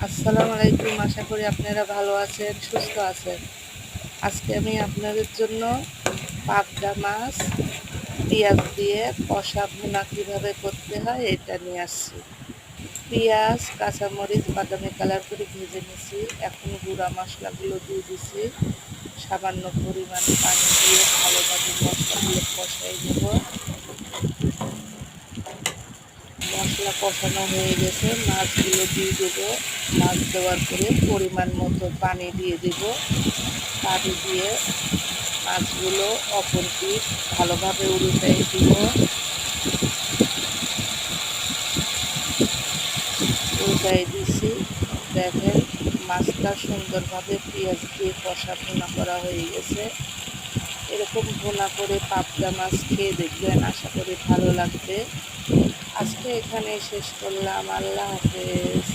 আসসালামু আলাইকুম। আশা করি আপনারা ভালো আছেন, সুস্থ আছেন। আজকে আমি আপনাদের জন্য পাবদা মাছ পেঁয়াজ দিয়ে কষা ভুনা কীভাবে করতে হয় এটা নিয়ে আসছি। পেঁয়াজ, কাঁচামরিচ বাদামি কালার করে ভেজে নিছি। এখন গুঁড়া মশলাগুলো দিয়ে দিছি। সামান্য পরিমাণ পানি দিয়ে ভালোভাবে মশলাগুলো কষাই নেব। মশলা কষানো হয়ে গেছে, মাছগুলো দিয়ে দেবো। মাছ দেওয়ার পরে পরিমাণ মতো পানি দিয়ে দেব। পানি দিয়ে মাছগুলো অপর পিঠ ভালোভাবে উল্টাই দিব। উল্টাই দিছি। দেখেন মাছটা সুন্দরভাবে পেঁয়াজ দিয়ে কষা ভুনা করা হয়ে গেছে। এরকম ভুনা করে পাবদা মাছ খেয়ে দেখবেন, আশা করি ভালো লাগবে। আজকে এখানে শেষ করলাম। আল্লাহ হাফেজ।